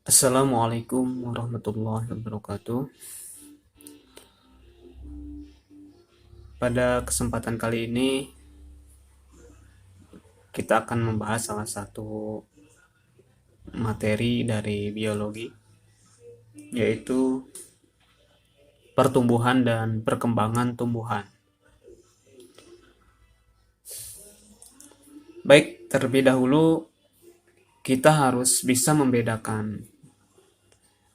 Assalamualaikum warahmatullahi wabarakatuh. Pada kesempatan kali ini kita akan membahas salah satu materi dari biologi, yaitu pertumbuhan dan perkembangan tumbuhan. Baik, terlebih dahulu kita harus bisa membedakan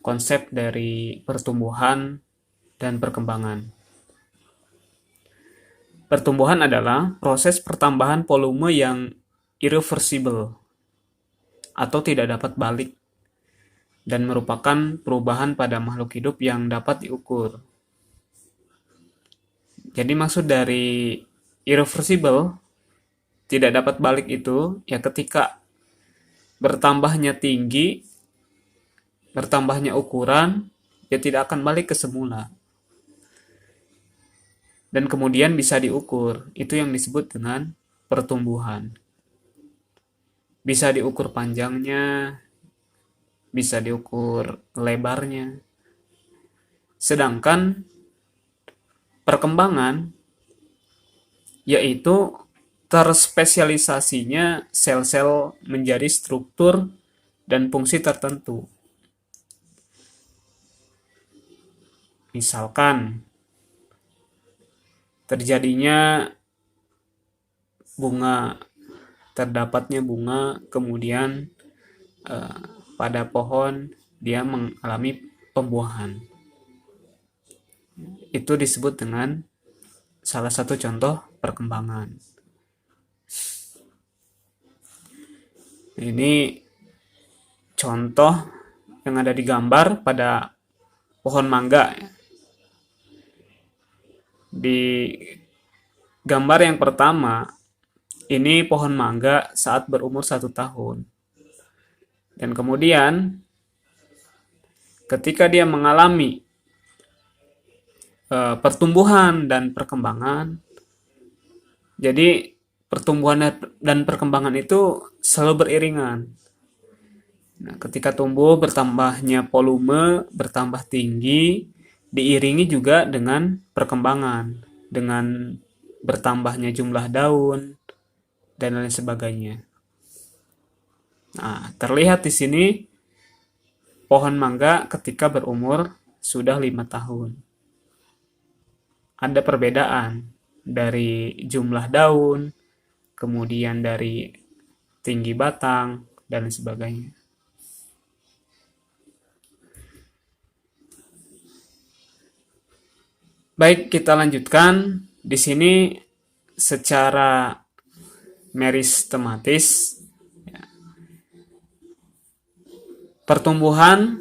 konsep dari pertumbuhan dan perkembangan. Pertumbuhan adalah proses pertambahan volume yang irreversible atau tidak dapat balik dan merupakan perubahan pada makhluk hidup yang dapat diukur. Jadi maksud dari irreversible, tidak dapat balik itu ya ketika bertambahnya tinggi, bertambahnya ukuran, ya tidak akan balik ke semula. Dan kemudian bisa diukur. Itu yang disebut dengan pertumbuhan. Bisa diukur panjangnya, bisa diukur lebarnya. Sedangkan perkembangan yaitu terspesialisasinya sel-sel menjadi struktur dan fungsi tertentu. Misalkan terjadinya bunga, terdapatnya bunga, kemudian eh, pada pohon dia mengalami pembuahan. Itu disebut dengan salah satu contoh perkembangan. Ini contoh yang ada di gambar pada pohon mangga. Di gambar yang pertama, ini pohon mangga saat berumur 1 tahun. Dan kemudian ketika dia mengalami pertumbuhan dan perkembangan, jadi pertumbuhan dan perkembangan itu selalu beriringan. Nah, ketika tumbuh bertambahnya volume, bertambah tinggi, diiringi juga dengan perkembangan, dengan bertambahnya jumlah daun, dan lain sebagainya. Nah, terlihat di sini pohon mangga ketika berumur sudah 5 tahun. Ada perbedaan dari jumlah daun, kemudian dari tinggi batang, dan lain sebagainya. Baik, kita lanjutkan. Di sini secara meristematis, tumbuhan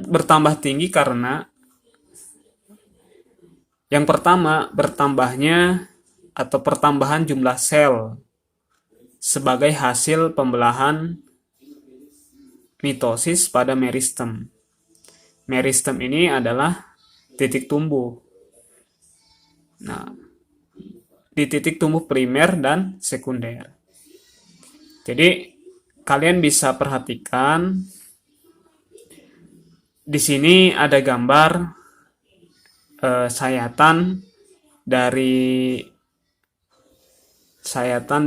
bertambah tinggi karena yang pertama bertambahnya atau pertambahan jumlah sel sebagai hasil pembelahan mitosis pada meristem. Meristem ini adalah titik tumbuh. Nah, di titik tumbuh primer dan sekunder. Jadi kalian bisa perhatikan di sini ada gambar sayatan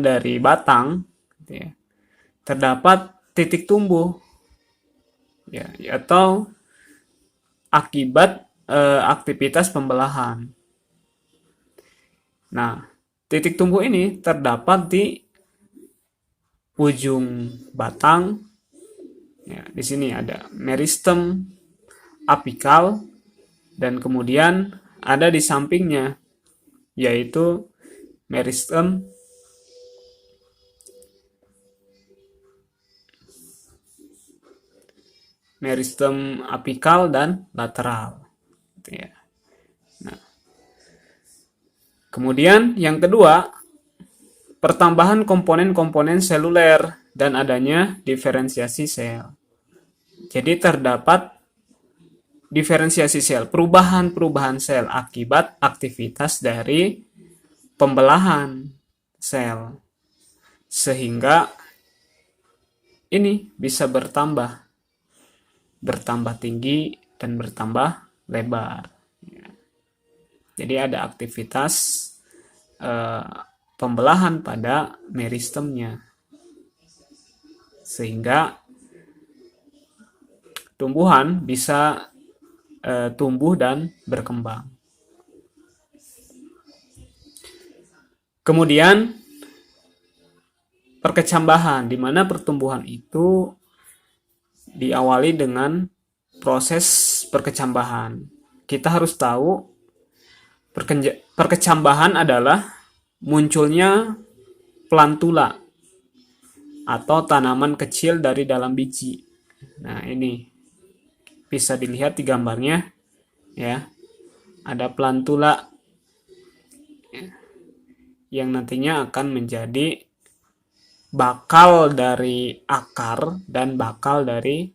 dari batang, gitu ya. Terdapat titik tumbuh, ya, atau akibat aktivitas pembelahan. Nah, titik tumbuh ini terdapat di ujung batang. Ya, di sini ada meristem apikal dan kemudian ada di sampingnya yaitu meristem apikal dan lateral. Ya. Nah, kemudian yang kedua, pertambahan komponen-komponen seluler dan adanya diferensiasi sel. Jadi terdapat diferensiasi sel, perubahan-perubahan sel akibat aktivitas dari pembelahan sel. Sehingga ini bisa bertambah tinggi dan bertambah lebar. Jadi ada aktivitas pembelahan pada meristemnya, sehingga tumbuhan bisa tumbuh dan berkembang. Kemudian perkecambahan, di mana pertumbuhan itu diawali dengan proses perkecambahan. Kita harus tahu perkecambahan adalah munculnya plantula atau tanaman kecil dari dalam biji. Nah, ini bisa dilihat di gambarnya ya. Ada plantula yang nantinya akan menjadi bakal dari akar dan bakal dari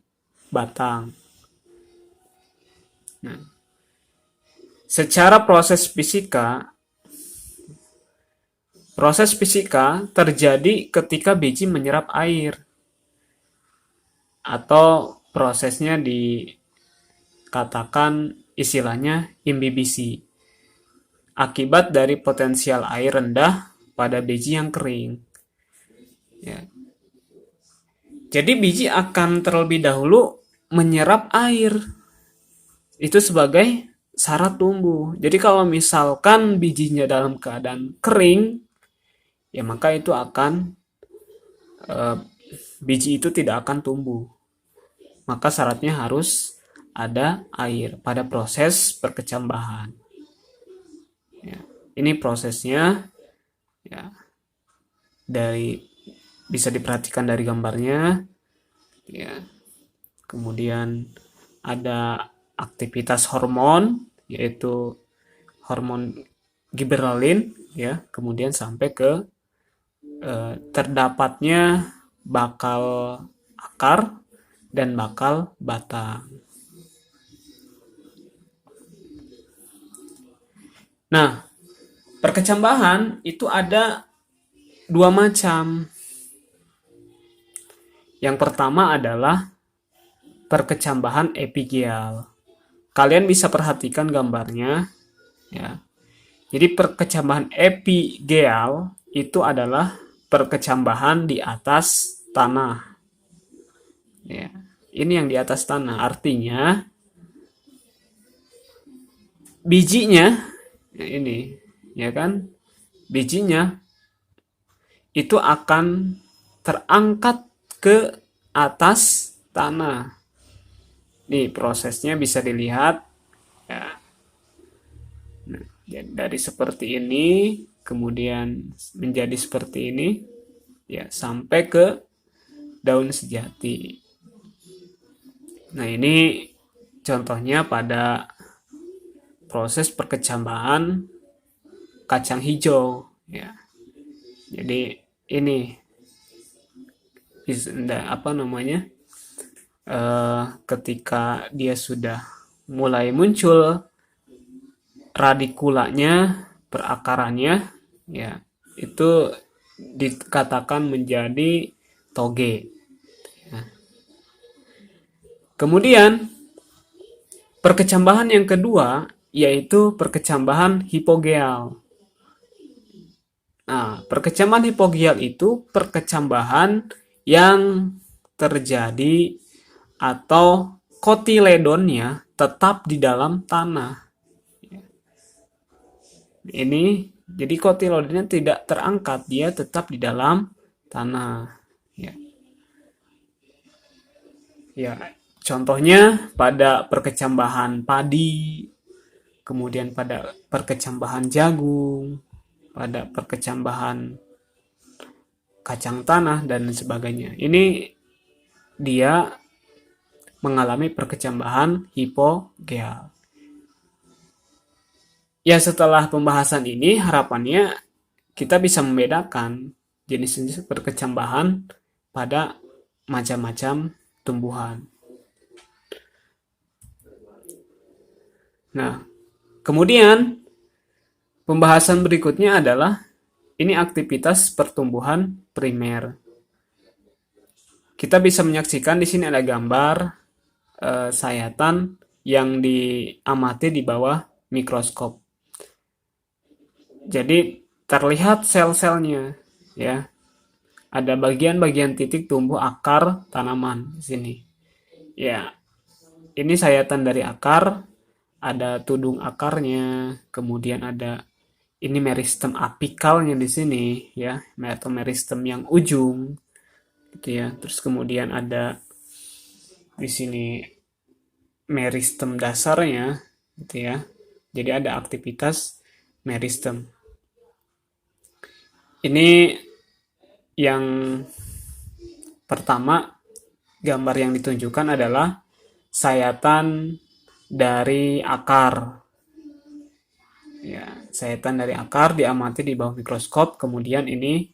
batang. Nah, secara proses fisika terjadi ketika biji menyerap air, atau prosesnya dikatakan istilahnya imbibisi, akibat dari potensial air rendah pada biji yang kering. Ya. Jadi biji akan terlebih dahulu menyerap air. Itu sebagai syarat tumbuh. Jadi kalau misalkan bijinya dalam keadaan kering, ya maka itu akan biji itu tidak akan tumbuh. Maka syaratnya harus ada air pada proses perkecambahan. Ya, ini prosesnya ya, bisa diperhatikan dari gambarnya ya. Kemudian ada aktivitas hormon, yaitu hormon gibberellin ya, kemudian sampai ke terdapatnya bakal akar dan bakal batang. Nah, perkecambahan itu ada dua macam. Yang pertama adalah perkecambahan epigeal. Kalian bisa perhatikan gambarnya ya. Jadi perkecambahan epigeal itu adalah perkecambahan di atas tanah. Ya, ini yang di atas tanah, artinya bijinya ini ya kan, bijinya itu akan terangkat ke atas tanah. Nih prosesnya bisa dilihat ya. Nah, dari seperti ini kemudian menjadi seperti ini ya, sampai ke daun sejati. Nah, ini contohnya pada proses perkecambahan kacang hijau ya. Jadi ini apa namanya, ketika dia sudah mulai muncul radikulanya, perakarannya ya, itu dikatakan menjadi toge ya. Kemudian perkecambahan yang kedua yaitu perkecambahan hipogeal. Nah, perkecambahan hipogeal itu perkecambahan yang terjadi atau kotiledonnya tetap di dalam tanah. Ini jadi kotiledonnya tidak terangkat, dia tetap di dalam tanah. Ya, ya, contohnya pada perkecambahan padi, kemudian pada perkecambahan jagung, pada perkecambahan kacang tanah dan sebagainya. Ini dia mengalami perkecambahan hipogeal. Ya, setelah pembahasan ini harapannya kita bisa membedakan jenis-jenis perkecambahan pada macam-macam tumbuhan. Nah, kemudian pembahasan berikutnya adalah ini aktivitas pertumbuhan primer. kita bisa menyaksikan di sini ada gambar sayatan yang diamati di bawah mikroskop. Jadi terlihat sel-selnya, ya. Ada bagian-bagian titik tumbuh akar tanaman di sini. Ya, ini sayatan dari akar, ada tudung akarnya, kemudian ada ini meristem apikalnya di sini, ya, atau meristem yang ujung, gitu ya. Terus kemudian ada di sini meristem dasarnya, gitu ya. Jadi ada aktivitas meristem. Ini yang pertama, gambar yang ditunjukkan adalah sayatan dari akar. Ya, sayatan dari akar diamati di bawah mikroskop, kemudian ini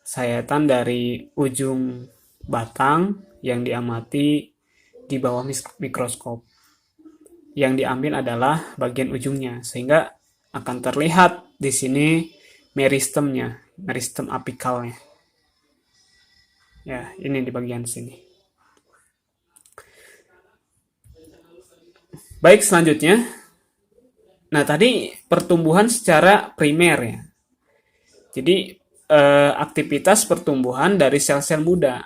sayatan dari ujung batang yang diamati di bawah mikroskop. Yang diambil adalah bagian ujungnya, sehingga akan terlihat di sini meristemnya, meristem apikalnya. Ya, ini di bagian sini. Baik, selanjutnya. Nah, tadi pertumbuhan secara primer ya. Jadi, aktivitas pertumbuhan dari sel-sel muda.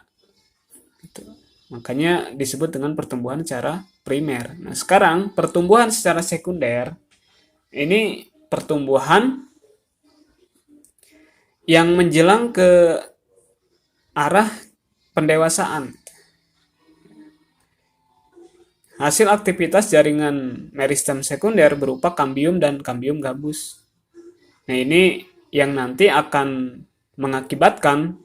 Gitu. Makanya disebut dengan pertumbuhan secara primer. Nah, sekarang pertumbuhan secara sekunder, ini pertumbuhan yang menjelang ke arah pendewasaan. Hasil aktivitas jaringan meristem sekunder berupa kambium dan kambium gabus. Nah, ini yang nanti akan mengakibatkan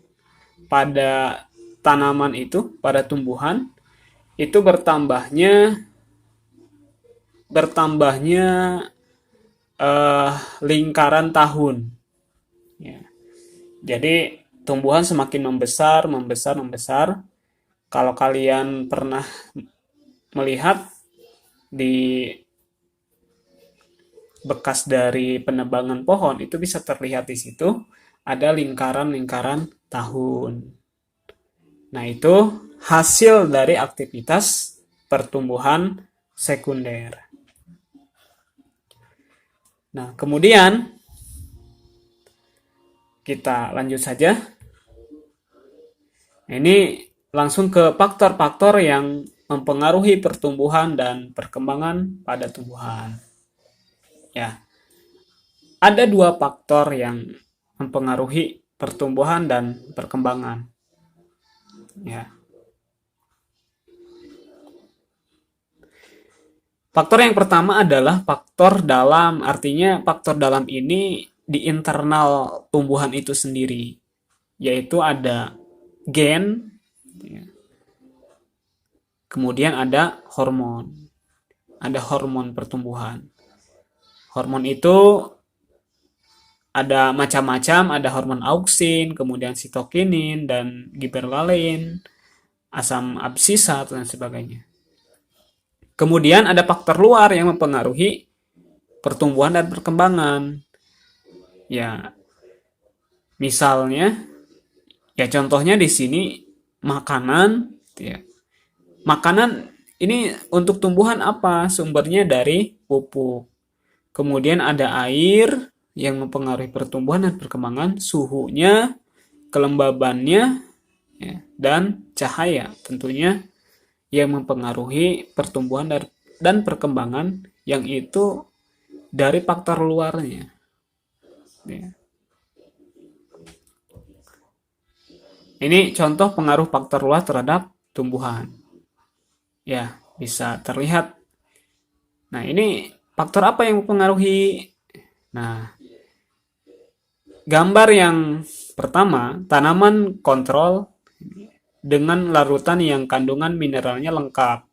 pada tanaman itu, pada tumbuhan, itu bertambahnya lingkaran tahun. Ya. Jadi tumbuhan semakin membesar. Kalau kalian pernah melihat di bekas dari penebangan pohon, itu bisa terlihat di situ ada lingkaran-lingkaran tahun. Nah, itu hasil dari aktivitas pertumbuhan sekunder. Nah, kemudian kita lanjut saja. Ini langsung ke faktor-faktor yang mempengaruhi pertumbuhan dan perkembangan pada tumbuhan. Ya, ada 2 faktor yang mempengaruhi pertumbuhan dan perkembangan. Ya. Faktor yang pertama adalah faktor dalam, artinya faktor dalam ini di internal tumbuhan itu sendiri, yaitu ada gen, ya. Kemudian ada hormon pertumbuhan. Hormon itu ada macam-macam, ada hormon auksin, kemudian sitokinin, dan giberlalin, asam absisat, dan sebagainya. Kemudian ada faktor luar yang mempengaruhi pertumbuhan dan perkembangan. Ya, misalnya, ya contohnya di sini makanan, ya. Makanan ini untuk tumbuhan apa? Sumbernya dari pupuk. Kemudian ada air yang mempengaruhi pertumbuhan dan perkembangan, suhunya, kelembabannya, ya, dan cahaya tentunya yang mempengaruhi pertumbuhan dan perkembangan, yang itu dari faktor luarnya. Ya. Ini contoh pengaruh faktor luar terhadap tumbuhan. Ya, bisa terlihat. Nah, ini faktor apa yang mempengaruhi? Nah, gambar yang pertama, tanaman kontrol dengan larutan yang kandungan mineralnya lengkap.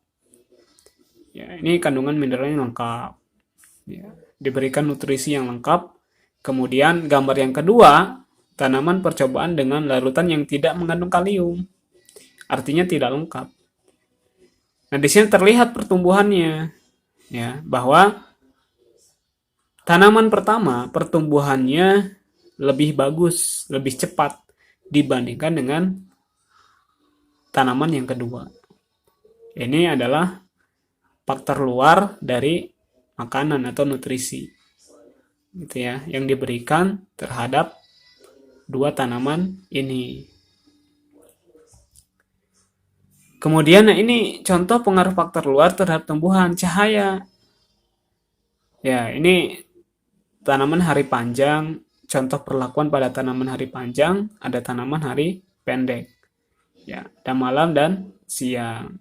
Ya, ini kandungan mineralnya lengkap. Ya, diberikan nutrisi yang lengkap. Kemudian gambar yang kedua, tanaman percobaan dengan larutan yang tidak mengandung kalium. Artinya tidak lengkap. Nah, di sini terlihat pertumbuhannya, ya, bahwa tanaman pertama pertumbuhannya lebih bagus, lebih cepat dibandingkan dengan tanaman yang kedua. Ini adalah faktor luar dari makanan atau nutrisi, gitu ya, yang diberikan terhadap dua tanaman ini. Kemudian, nah ini contoh pengaruh faktor luar terhadap tumbuhan, cahaya. Ya, ini tanaman hari panjang, contoh perlakuan pada tanaman hari panjang, ada tanaman hari pendek. Ya, ada malam dan siang.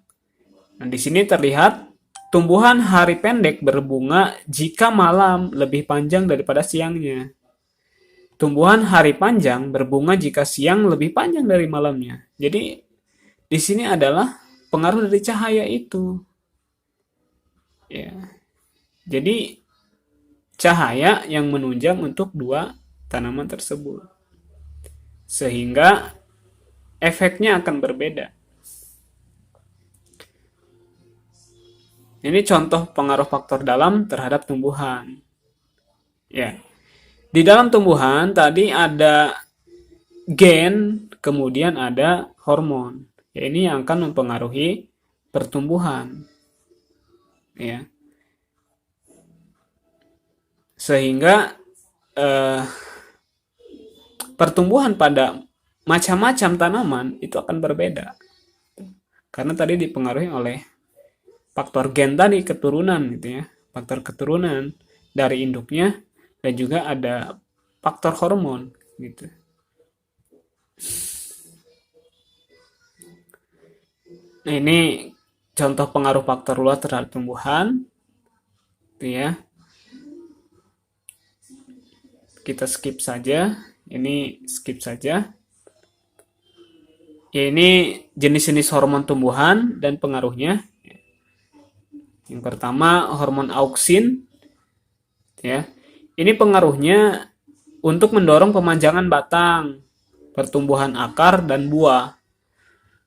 Nah, di sini terlihat tumbuhan hari pendek berbunga jika malam lebih panjang daripada siangnya. Tumbuhan hari panjang berbunga jika siang lebih panjang dari malamnya. Jadi, di sini adalah pengaruh dari cahaya itu. Ya. Jadi, cahaya yang menunjang untuk dua tanaman tersebut. Sehingga efeknya akan berbeda. Ini contoh pengaruh faktor dalam terhadap tumbuhan. Ya. Di dalam tumbuhan tadi ada gen, kemudian ada hormon. Ya, ini yang akan mempengaruhi pertumbuhan. Ya. Sehingga pertumbuhan pada macam-macam tanaman itu akan berbeda. Karena tadi dipengaruhi oleh faktor gen tadi, keturunan gitu ya. Faktor keturunan dari induknya dan juga ada faktor hormon gitu. Nah, ini contoh pengaruh faktor luar terhadap tumbuhan. Gitu ya. Kita skip saja. Ini skip saja. Ya, ini jenis-jenis hormon tumbuhan dan pengaruhnya. Yang pertama, hormon auksin. Ya. Ini pengaruhnya untuk mendorong pemanjangan batang, pertumbuhan akar dan buah.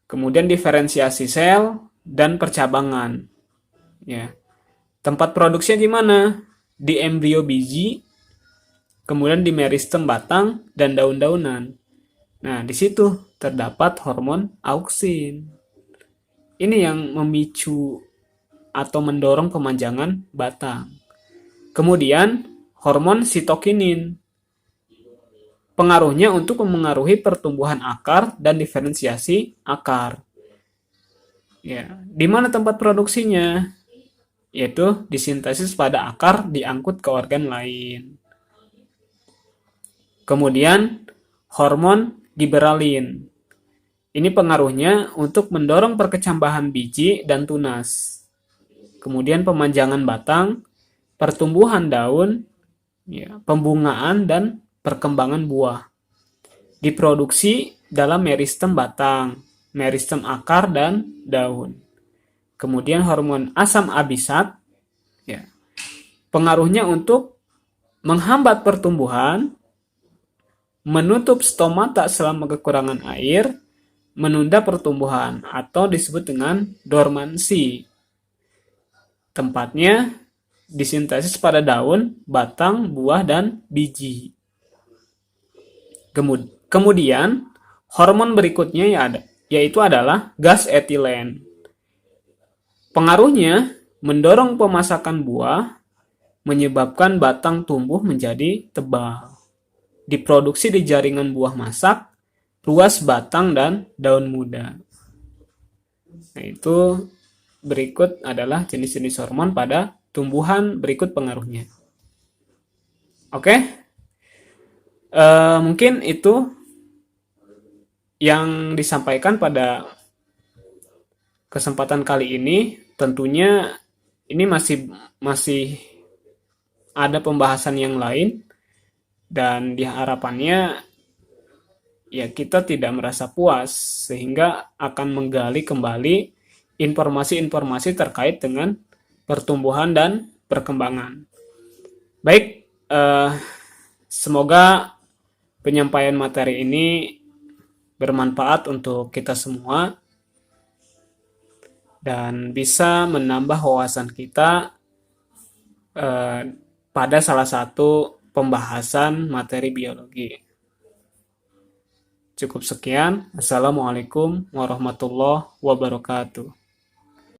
Kemudian diferensiasi sel dan percabangan. Ya. Tempat produksinya di mana? Di embrio biji, kemudian di meristem batang dan daun-daunan. Nah, di situ terdapat hormon auksin. Ini yang memicu atau mendorong pemanjangan batang. Kemudian, hormon sitokinin. Pengaruhnya untuk memengaruhi pertumbuhan akar dan diferensiasi akar. Ya, di mana tempat produksinya? Yaitu disintesis pada akar, diangkut ke organ lain. Kemudian, hormon giberalin. Ini pengaruhnya untuk mendorong perkecambahan biji dan tunas. Kemudian pemanjangan batang, pertumbuhan daun, ya, pembungaan dan perkembangan buah. Diproduksi dalam meristem batang, meristem akar dan daun. Kemudian hormon asam abisat, ya, pengaruhnya untuk menghambat pertumbuhan, menutup stomata selama kekurangan air, menunda pertumbuhan atau disebut dengan dormansi. Tempatnya disintesis pada daun, batang, buah, dan biji. Kemudian, hormon berikutnya yaitu adalah gas etilen. Pengaruhnya mendorong pemasakan buah, menyebabkan batang tumbuh menjadi tebal. Diproduksi di jaringan buah masak, ruas batang, dan daun muda. Nah, itu berikut adalah jenis-jenis hormon pada tumbuhan, berikut pengaruhnya. Oke, mungkin itu yang disampaikan pada kesempatan kali ini. Tentunya ini masih ada pembahasan yang lain dan harapannya ya kita tidak merasa puas sehingga akan menggali kembali informasi-informasi terkait dengan pertumbuhan dan perkembangan. Baik, semoga penyampaian materi ini bermanfaat untuk kita semua dan bisa menambah wawasan kita pada salah satu pembahasan materi biologi. Cukup sekian. Assalamualaikum warahmatullahi wabarakatuh.